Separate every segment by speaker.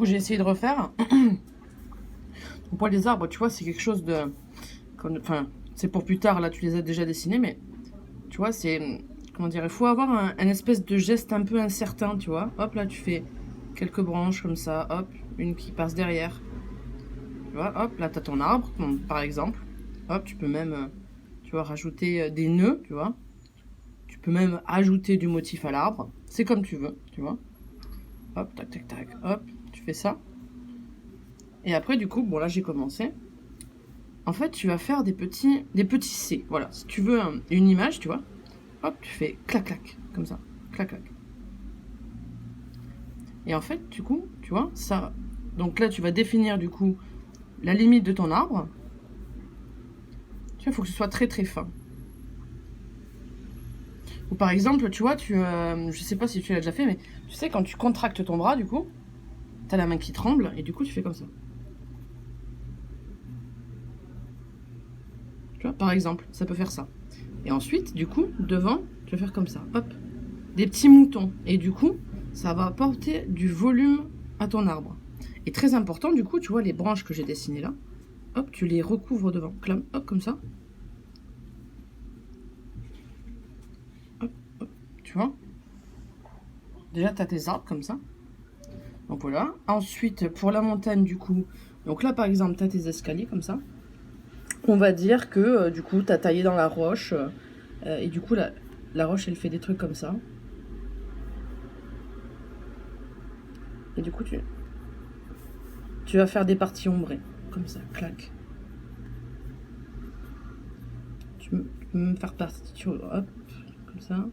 Speaker 1: coup, j'ai essayé de refaire. Pour les arbres, tu vois, c'est quelque chose de... Enfin, c'est pour plus tard, là, tu les as déjà dessinés, mais tu vois, c'est... Comment dire, il faut avoir un espèce de geste un peu incertain, tu vois. Hop, là, tu fais quelques branches comme ça, hop, une qui passe derrière. Tu vois, hop, là, tu as ton arbre, par exemple. Hop, tu peux même, tu vois, rajouter des nœuds, tu vois. Tu peux même ajouter du motif à l'arbre. C'est comme tu veux, tu vois. Hop, tac, tac, tac, hop, tu fais ça. Et après, du coup, bon, là, j'ai commencé. En fait, tu vas faire des petits C. Voilà, si tu veux une image, tu vois, hop, tu fais clac, clac, comme ça. Clac, clac. Et en fait, du coup, tu vois, ça... Donc là, tu vas définir, du coup, la limite de ton arbre. Tu vois, il faut que ce soit très, très fin. Ou par exemple, tu vois, je sais pas si tu l'as déjà fait, mais tu sais, quand tu contractes ton bras, du coup, t'as la main qui tremble, et du coup, tu fais comme ça. Tu vois, par exemple, ça peut faire ça. Et ensuite, du coup, devant, tu vas faire comme ça. Hop. Des petits moutons. Et du coup, ça va apporter du volume à ton arbre. Et très important, du coup, tu vois les branches que j'ai dessinées là. Hop, tu les recouvres devant. Clam, hop, comme ça. Hop, hop, tu vois. Déjà, tu as tes arbres comme ça. Donc voilà. Ensuite, pour la montagne, du coup, donc là, par exemple, tu as tes escaliers comme ça. On va dire que, du coup, tu as taillé dans la roche. Et du coup, la roche, elle fait des trucs comme ça. Et du coup, tu vas faire des parties ombrées. Comme ça, clac. Tu peux me faire partie, hop, comme ça.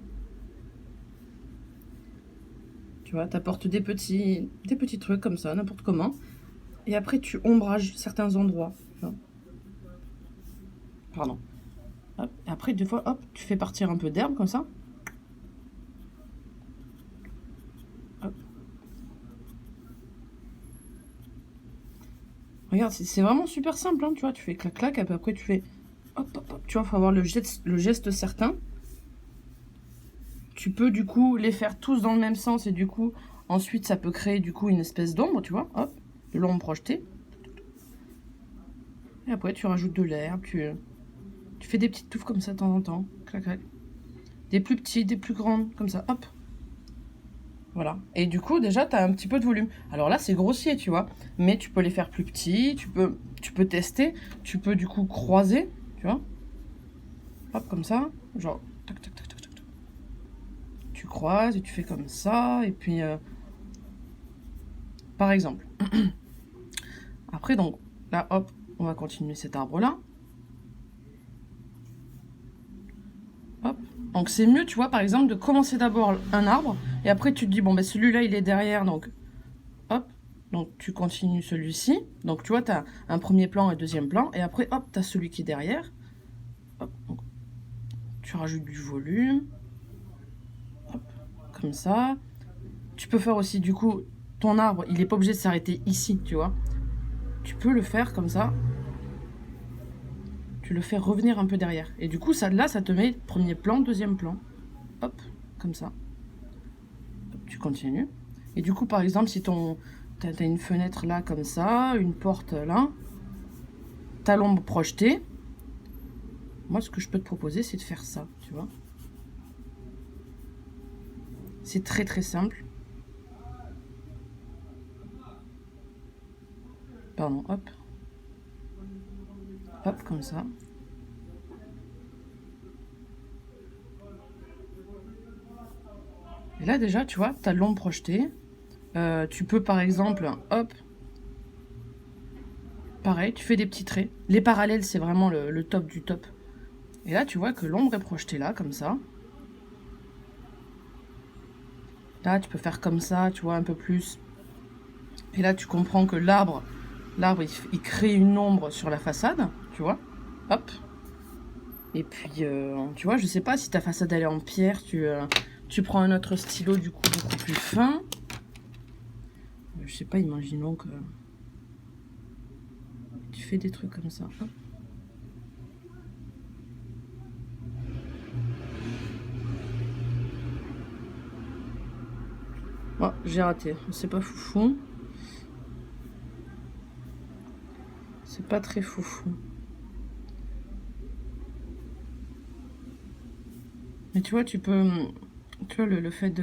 Speaker 1: Tu vois, t'apportes des petits trucs comme ça, n'importe comment. Et après, tu ombrages certains endroits. Pardon. Hop. Et après, des fois, hop, tu fais partir un peu d'herbe comme ça. Hop. Regarde, c'est vraiment super simple, hein, tu vois. Tu fais clac-clac, et puis après, tu fais hop, hop, hop. Tu vois, il faut avoir le geste certain. Tu peux, du coup, les faire tous dans le même sens. Et du coup, ensuite, ça peut créer, du coup, une espèce d'ombre, tu vois. Hop, de l'ombre projetée. Et après, tu rajoutes de l'herbe, tu fais des petites touffes comme ça de temps en temps. Clac, clac. Des plus petites, des plus grandes, comme ça. Hop. Voilà. Et du coup, déjà, tu as un petit peu de volume. Alors là, c'est grossier, tu vois. Mais tu peux les faire plus petits, tu peux tester. Tu peux, du coup, croiser, tu vois. Hop, comme ça. Genre, tac, tac, tac, tac, tac. Tu croises et tu fais comme ça. Et puis, par exemple. Après, donc, là, hop, on va continuer cet arbre-là. Hop. Donc c'est mieux, tu vois, par exemple, de commencer d'abord un arbre, et après tu te dis, bon, ben celui-là, il est derrière, donc hop, donc tu continues celui-ci. Donc tu vois, tu as un premier plan et un deuxième plan, et après, hop, tu as celui qui est derrière. Hop, donc, tu rajoutes du volume. Hop, comme ça. Tu peux faire aussi, du coup, ton arbre, il n'est pas obligé de s'arrêter ici, tu vois. Tu peux le faire comme ça. Tu le fais revenir un peu derrière. Et du coup, ça, là, ça te met premier plan, deuxième plan. Hop, comme ça. Hop, tu continues. Et du coup, par exemple, si t'as une fenêtre là, comme ça, une porte là, t'as l'ombre projetée, moi, ce que je peux te proposer, c'est de faire ça, tu vois. C'est très, très simple. Pardon, hop. Hop, comme ça. Et là, déjà, tu vois, t'as l'ombre projetée. Tu peux, par exemple, hop, pareil, tu fais des petits traits. Les parallèles, c'est vraiment le top du top. Et là, tu vois que l'ombre est projetée là, comme ça. Là, tu peux faire comme ça, tu vois, un peu plus. Et là, tu comprends que l'arbre, il crée une ombre sur la façade, tu vois. Hop. Et puis, tu vois, je sais pas si ta façade elle est en pierre, tu prends un autre stylo du coup beaucoup plus fin. Je sais pas, imaginons que tu fais des trucs comme ça. Hop. Oh, j'ai raté, c'est pas foufou. pas très foufou. Mais tu vois, tu peux... Tu vois, le fait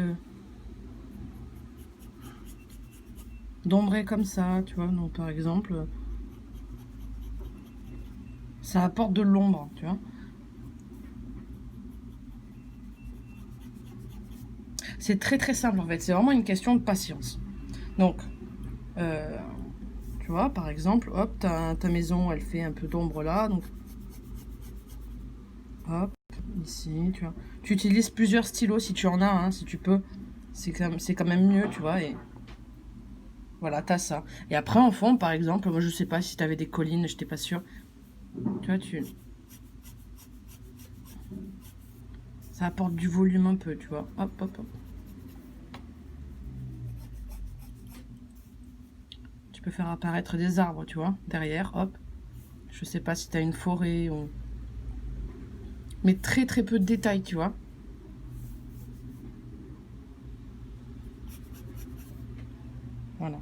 Speaker 1: d'ombrer comme ça, tu vois. Donc, par exemple, ça apporte de l'ombre, tu vois. C'est très très simple en fait. C'est vraiment une question de patience. Donc, euh, tu vois, par exemple, hop, ta maison, elle fait un peu d'ombre là. Donc, hop, ici, tu vois. Tu utilises plusieurs stylos si tu en as, hein, si tu peux. C'est quand même mieux, tu vois. Et voilà, t'as ça. Et après, en fond, par exemple, moi je sais pas si t'avais des collines, j'étais pas sûre. Tu vois, ça apporte du volume un peu, tu vois. Hop, hop, hop. Tu peux faire apparaître des arbres, tu vois, derrière, hop. Je sais pas si t'as une forêt ou... Mais très très peu de détails, tu vois. Voilà.